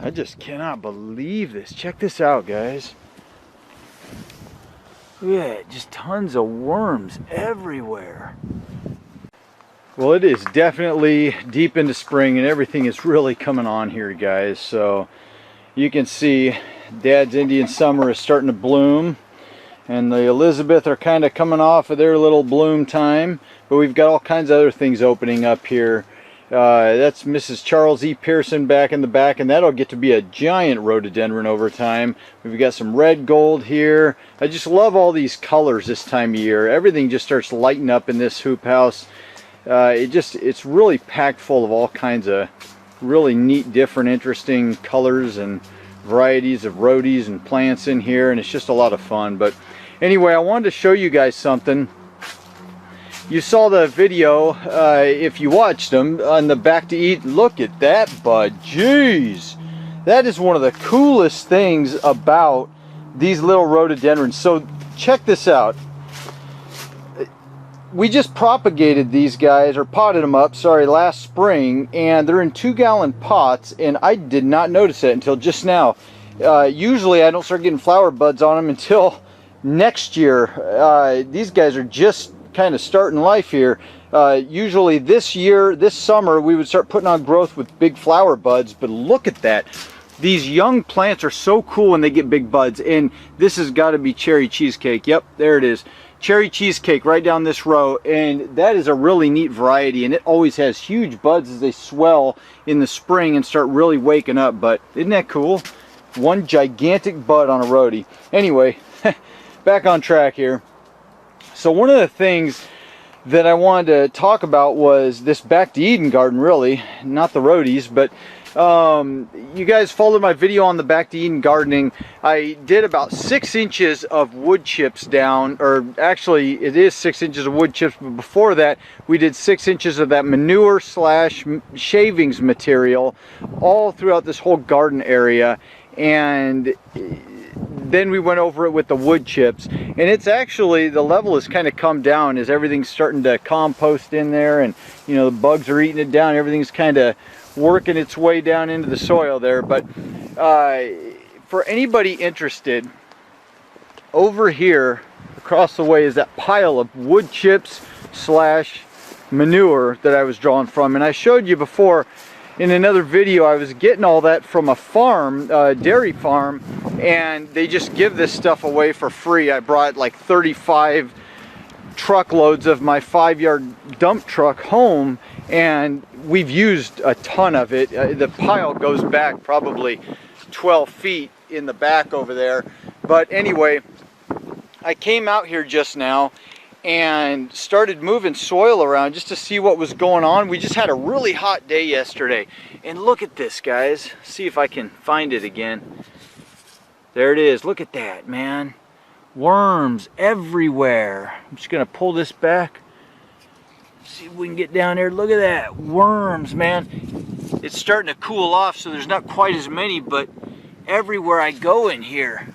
I just cannot believe this. Check this out, guys. Look at that, just tons of worms everywhere. Well, it is definitely deep into spring and everything is really coming on here, guys. So you can see Dad's Indian Summer is starting to bloom, and the Elizabeth are kind of coming off of their little bloom time, but we've got all kinds of other things opening up here. That's Mrs. Charles E. Pearson back in the back, and that'll get to be a giant rhododendron over time. We've got some red gold here. I just love all these colors this time of year. Everything just starts lighting up in this hoop house. It's really packed full of all kinds of really neat, different, interesting colors and varieties of rhodies and plants in here, and it's just a lot of fun. But anyway, I wanted to show you guys something. You saw the video, if you watched them, on the back to eat. Look at that bud. Jeez. That is one of the coolest things about these little rhododendrons. So check this out. We just propagated these guys, or potted them up, sorry, last spring, and they're in 2-gallon pots, and I did not notice it until just now. Usually I don't start getting flower buds on them until next year. These guys are just kind of starting life here. Usually this summer, we would start putting on growth with big flower buds, but look at that. These young plants are so cool when they get big buds, and this has got to be cherry cheesecake. Yep, there it is. Cherry cheesecake right down this row, and that is a really neat variety, and it always has huge buds as they swell in the spring and start really waking up. But isn't that cool? One gigantic bud on a rhodie. Anyway, back on track here. So one of the things that I wanted to talk about was this back to Eden garden, really, not the rhodies, but you guys followed my video on the back to Eden gardening. I did about 6 inches of wood chips down, or actually it is 6 inches of wood chips, but before that we did 6 inches of that manure slash shavings material all throughout this whole garden area, and then we went over it with the wood chips, and it's actually, the level has kind of come down as everything's starting to compost in there, and you know, the bugs are eating it down. Everything's kind of working its way down into the soil there. But for anybody interested, over here across the way is that pile of wood chips slash manure that I was drawing from, and I showed you before in another video I was getting all that from a farm, dairy farm, and they just give this stuff away for free. I brought like 35 truckloads of my 5-yard dump truck home, and we've used a ton of it. The pile goes back probably 12 feet in the back over there. But anyway, I came out here just now and started moving soil around just to see what was going on. We just had a really hot day yesterday, and look at this, guys. See if I can find it again. There it is. Look at that, man. Worms everywhere. I'm just gonna pull this back, see if we can get down there. Look at that, worms, man. It's starting to cool off, so there's not quite as many, but everywhere I go in here,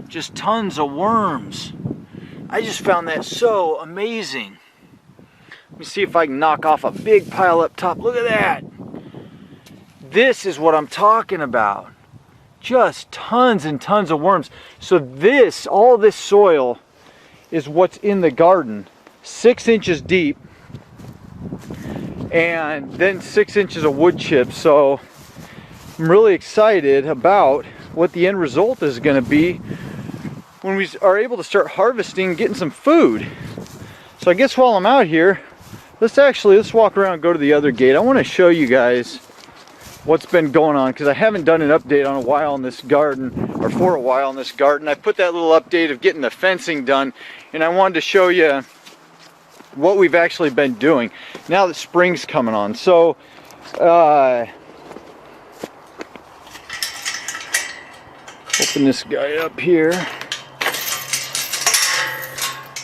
just tons of worms. I just found that so amazing. Let me see if I can knock off a big pile up top. Look at that. This is what I'm talking about. Just tons and tons of worms. So this, all this soil is what's in the garden. 6 inches deep, and then 6 inches of wood chips. So I'm really excited about what the end result is going to be when we are able to start harvesting and getting some food. So I guess while I'm out here, let's walk around and go to the other gate. I want to show you guys what's been going on, because I haven't done an update on a while in this garden, or for a while in this garden. I put that little update of getting the fencing done, and I wanted to show you what we've actually been doing now that spring's coming on. So open this guy up here.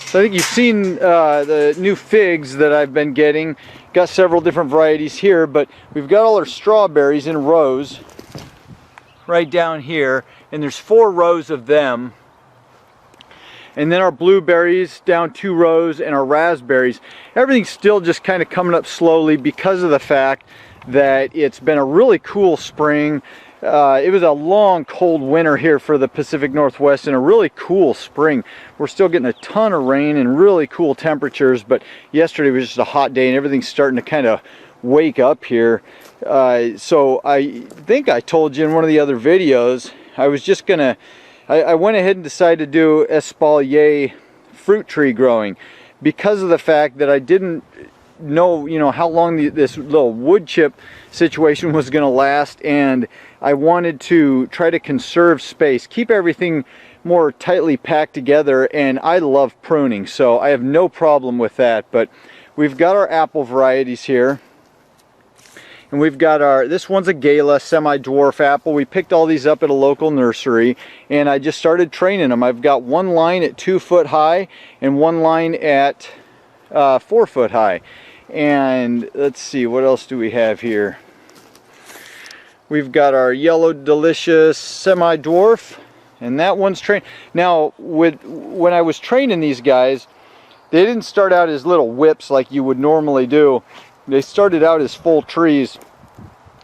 So I think you've seen the new figs that I've been getting. Got several different varieties here, but we've got all our strawberries in rows right down here, and there's 4 rows of them. And then our blueberries down 2 rows, and our raspberries. Everything's still just kind of coming up slowly because of the fact that it's been a really cool spring. It was a long cold winter here for the Pacific Northwest and a really cool spring. We're still getting a ton of rain and really cool temperatures, but yesterday was just a hot day and everything's starting to kind of wake up here. So I think I told you in one of the other videos, I was just gonna, I went ahead and decided to do espalier fruit tree growing because of the fact that I didn't know, how long this little wood chip situation was going to last, and I wanted to try to conserve space, keep everything more tightly packed together, and I love pruning, so I have no problem with that. But we've got our apple varieties here, and we've got this one's a Gala semi-dwarf apple. We picked all these up at a local nursery, and I just started training them. I've got one line at 2 foot high and one line at 4 foot high. And let's see, what else do we have here? We've got our yellow delicious semi-dwarf, and that one's trained. Now, when I was training these guys, they didn't start out as little whips like you would normally do. They started out as full trees,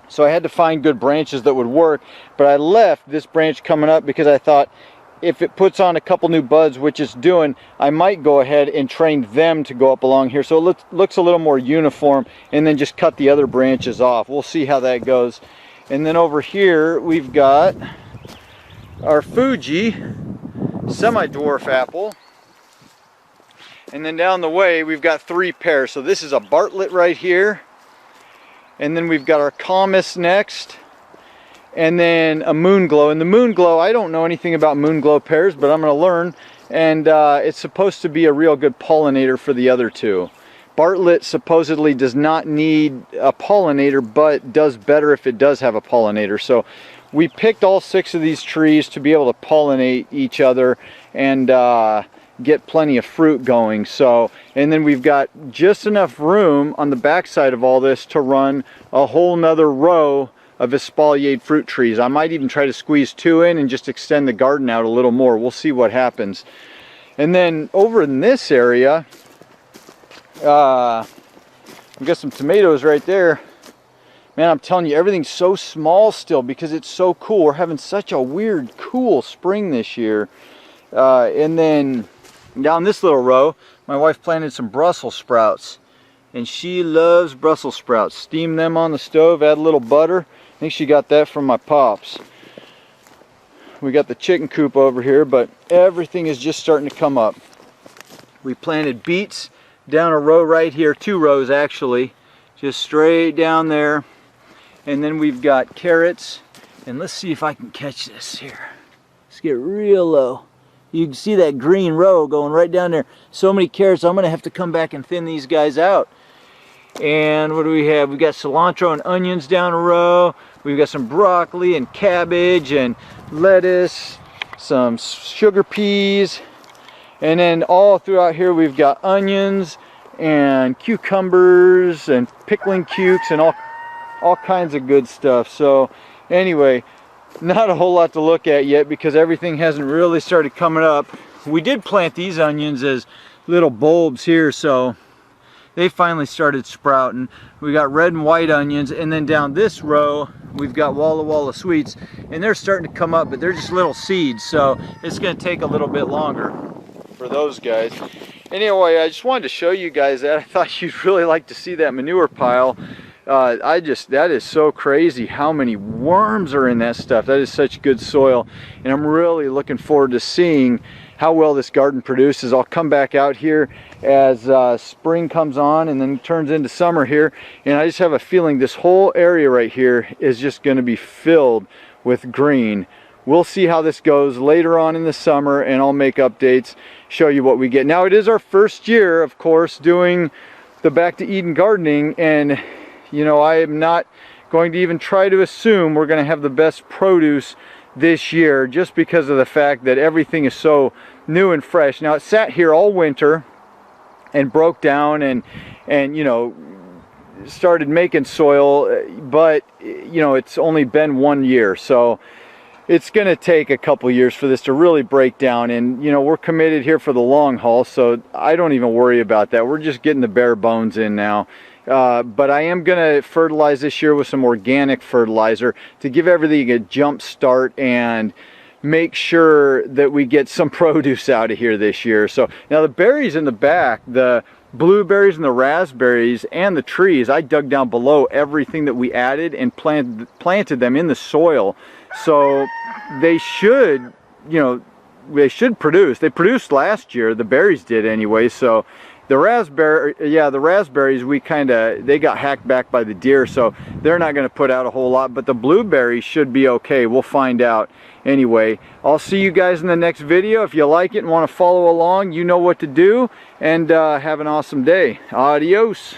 so I had to find good branches that would work. But I left this branch coming up because I thought if it puts on a couple new buds, which it's doing, I might go ahead and train them to go up along here so it looks a little more uniform, and then just cut the other branches off. We'll see how that goes. And then over here we've got our Fuji semi-dwarf apple. And then down the way we've got 3 pairs. So this is a Bartlett right here. And then we've got our Comus next. And then a Moonglow. And the Moonglow, I don't know anything about Moonglow pears, but I'm going to learn. And it's supposed to be a real good pollinator for the other 2. Bartlett supposedly does not need a pollinator, but does better if it does have a pollinator. So we picked all 6 of these trees to be able to pollinate each other and get plenty of fruit going. So, and then we've got just enough room on the back side of all this to run a whole nother row of espaliered fruit trees. I might even try to squeeze 2 in and just extend the garden out a little more. We'll see what happens. And then over in this area, we've got some tomatoes right there. Man, I'm telling you, everything's so small still because it's so cool. We're having such a weird, cool spring this year. And then down this little row, my wife planted some Brussels sprouts. And she loves Brussels sprouts. Steam them on the stove, add a little butter. I think she got that from my pops. We got the chicken coop over here, but everything is just starting to come up. We planted beets down a row right here, 2 rows actually, just straight down there. And then we've got carrots, and let's see if I can catch this here. Let's get real low. You can see that green row going right down there. So many carrots, I'm gonna have to come back and thin these guys out. And what do we have? We've got cilantro and onions down a row. We've got some broccoli and cabbage and lettuce, some sugar peas. And then all throughout here we've got onions and cucumbers and pickling cukes and all kinds of good stuff. So anyway, not a whole lot to look at yet because everything hasn't really started coming up. We did plant these onions as little bulbs here, so they finally started sprouting. We got red and white onions, and then down this row we've got Walla Walla sweets, and they're starting to come up, but they're just little seeds, so it's going to take a little bit longer for those guys. Anyway, I just wanted to show you guys that. I thought you'd really like to see that manure pile. That is so crazy how many worms are in that stuff. That is such good soil, and I'm really looking forward to seeing how well this garden produces. I'll come back out here as spring comes on and then turns into summer here, and I just have a feeling this whole area right here is just going to be filled with green. We'll see how this goes later on in the summer, and I'll make updates, show you what we get. Now, it is our first year, of course, doing the Back to Eden gardening, and you know, I am not going to even try to assume we're going to have the best produce this year, just because of the fact that everything is so new and fresh. Now, it sat here all winter and broke down and you know, started making soil, but you know, it's only been 1 year, so it's going to take a couple years for this to really break down. And you know, we're committed here for the long haul, so I don't even worry about that. We're just getting the bare bones in now. But I am going to fertilize this year with some organic fertilizer to give everything a jump start and make sure that we get some produce out of here this year. So now the berries in the back, the blueberries and the raspberries and the trees, I dug down below everything that we added and planted them in the soil. So they should, you know, they should produce. They produced last year, the berries did anyway. So the raspberries, they got hacked back by the deer, so they're not going to put out a whole lot, but the blueberries should be okay. We'll find out. Anyway, I'll see you guys in the next video. If you like it and want to follow along, you know what to do, and have an awesome day. Adios.